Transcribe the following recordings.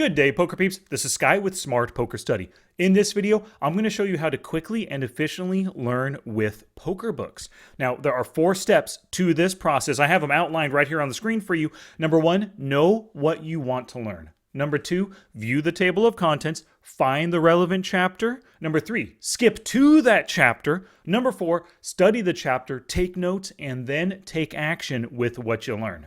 Good day, poker peeps. This is Sky with Smart Poker Study. In this video, I'm going to show you how to quickly and efficiently learn with poker books. Now, there are 4 steps to this process. I have them outlined right here on the screen for you. Number 1, know what you want to learn. Number 2, view the table of contents, find the relevant chapter. Number 3, skip to that chapter. Number 4, study the chapter, take notes, and then take action with what you learn.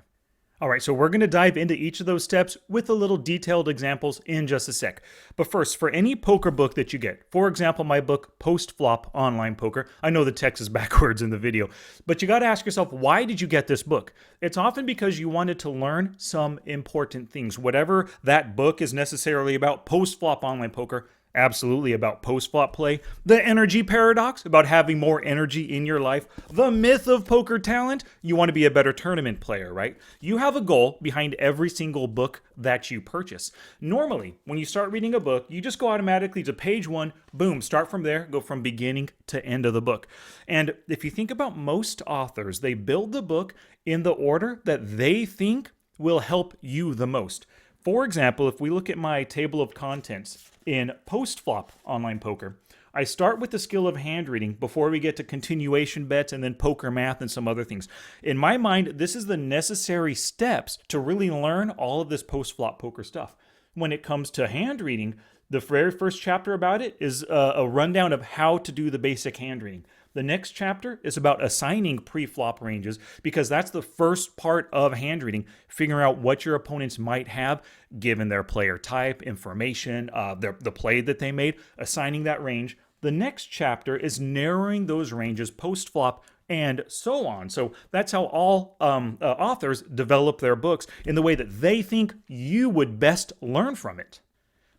All right, so we're going to dive into each of those steps with a little detailed examples in just a sec. But first, for any poker book that you get, for example, my book, Post-Flop Online Poker, I know the text is backwards in the video, but you got to ask yourself, why did you get this book? It's often because you wanted to learn some important things. Whatever that book is necessarily about, Post-Flop Online Poker, absolutely about post-flop play, the energy paradox, about having more energy in your life, the myth of poker talent, you want to be a better tournament player, right? You have a goal behind every single book that you purchase. Normally, when you start reading a book, you just go automatically to page 1, boom, start from there, go from beginning to end of the book. And if you think about most authors, they build the book in the order that they think will help you the most. For example, if we look at my table of contents in Post-Flop Online Poker, I start with the skill of hand reading before we get to continuation bets and then poker math and some other things. In my mind, this is the necessary steps to really learn all of this post-flop poker stuff. When it comes to hand reading, the very first chapter about it is a rundown of how to do the basic hand reading. The next chapter is about assigning pre-flop ranges because that's the first part of hand reading, figuring out what your opponents might have given their player type, information, the play that they made, assigning that range. The next chapter is narrowing those ranges post-flop and so on. So that's how all authors develop their books in the way that they think you would best learn from it.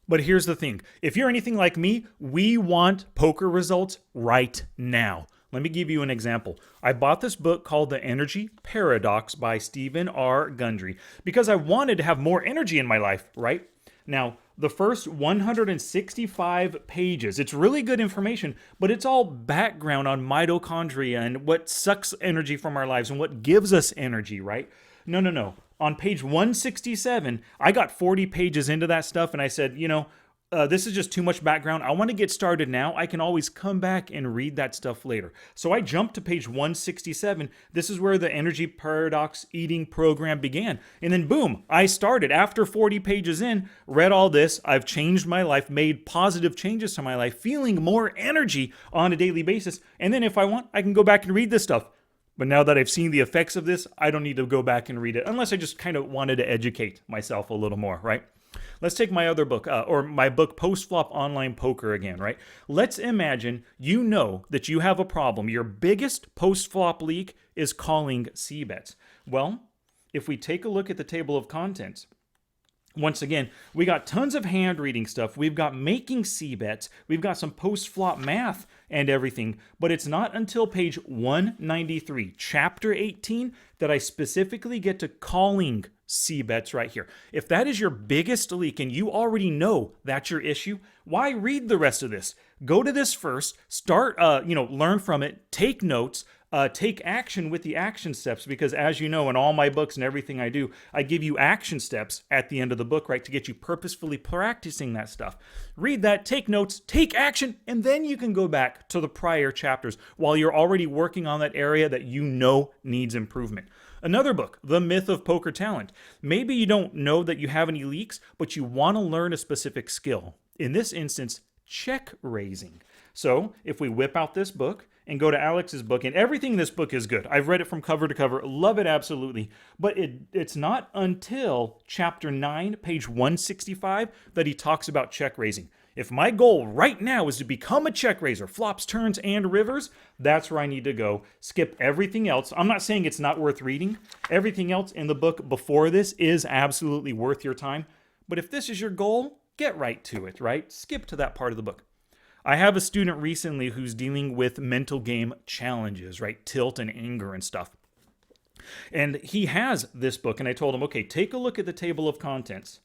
But here's the thing. If you're anything like me, we want poker results right now. Let me give you an example. I bought this book called The Energy Paradox by Stephen R. Gundry because I wanted to have more energy in my life, right? Now, the first 165 pages, it's really good information, but it's all background on mitochondria and what sucks energy from our lives and what gives us energy, right? No. On page 167, I got 40 pages into that stuff and I said, this is just too much background. I want to get started now. I can always come back and read that stuff later. So I jumped to page 167. This is where the Energy Paradox eating program began. And then boom, I started. After 40 pages in, read all this. I've changed my life, made positive changes to my life, feeling more energy on a daily basis. And then if I want, I can go back and read this stuff. But now that I've seen the effects of this, I don't need to go back and read it unless I just kind of wanted to educate myself a little more, right? Let's take my other book, or my book, Post-Flop Online Poker again, right? Let's imagine you know that you have a problem. Your biggest post-flop leak is calling c-bets. Well, if we take a look at the table of contents, once again, we got tons of hand reading stuff. We've got making c-bets. We've got some post-flop math and everything. But it's not until page 193, chapter 18, that I specifically get to calling c-bets right here. If that is your biggest leak and you already know that's your issue, why read the rest of this? Go to this first, start, learn from it, take notes, take action with the action steps, because as you know, in all my books and everything I do, I give you action steps at the end of the book, right, to get you purposefully practicing that stuff. Read that, take notes, take action, and then you can go back to the prior chapters while you're already working on that area that you know needs improvement. Another book, The Myth of Poker Talent. Maybe you don't know that you have any leaks, but you want to learn a specific skill. In this instance, check raising. So if we whip out this book and go to Alex's book, and everything in this book is good. I've read it from cover to cover, love it absolutely. But it's not until chapter 9, page 165, that he talks about check raising. If my goal right now is to become a check raiser, flops, turns, and rivers, that's where I need to go. Skip everything else. I'm not saying it's not worth reading. Everything else in the book before this is absolutely worth your time. But if this is your goal, get right to it, right? Skip to that part of the book. I have a student recently who's dealing with mental game challenges, right? Tilt and anger and stuff. And he has this book, and I told him, okay, take a look at the table of contents.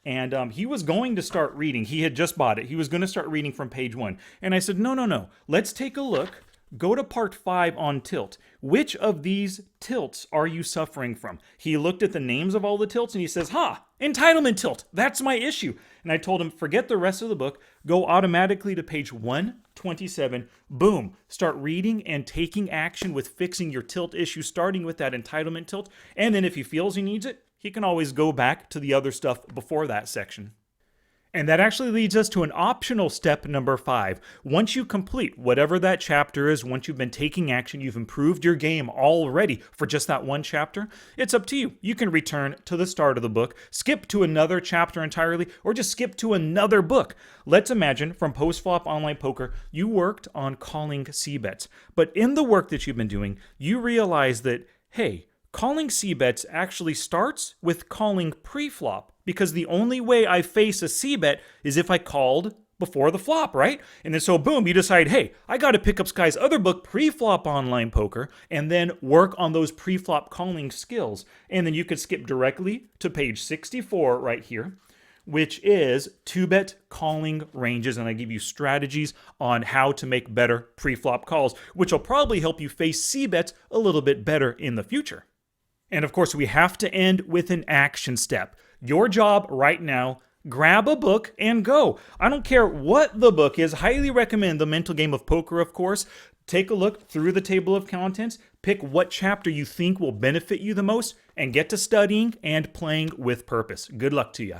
And he was going to start reading. He had just bought it. He was going to start reading from page 1. And I said, no. Let's take a look. Go to part 5 on tilt. Which of these tilts are you suffering from? He looked at the names of all the tilts and he says, Entitlement tilt. That's my issue. And I told him, forget the rest of the book, go automatically to page 127. Boom. Start reading and taking action with fixing your tilt issue, starting with that entitlement tilt. And then if he feels he needs it, he can always go back to the other stuff before that section. And that actually leads us to an optional step number 5. Once you complete whatever that chapter is, once you've been taking action, you've improved your game already for just that one chapter, it's up to you. You can return to the start of the book, skip to another chapter entirely, or just skip to another book. Let's imagine from Post-Flop Online Poker, you worked on calling c-bets. But in the work that you've been doing, you realize that, hey, calling c-bets actually starts with calling pre-flop, because the only way I face a c-bet is if I called before the flop, right? And then so boom, you decide, hey, I got to pick up Sky's other book, Pre-Flop Online Poker, and then work on those pre-flop calling skills. And then you could skip directly to page 64 right here, which is 2-bet calling ranges, and I give you strategies on how to make better pre-flop calls, which will probably help you face c-bets a little bit better in the future. And of course, we have to end with an action step. Your job right now, grab a book and go. I don't care what the book is. Highly recommend The Mental Game of Poker, of course. Take a look through the table of contents, pick what chapter you think will benefit you the most, and get to studying and playing with purpose. Good luck to you.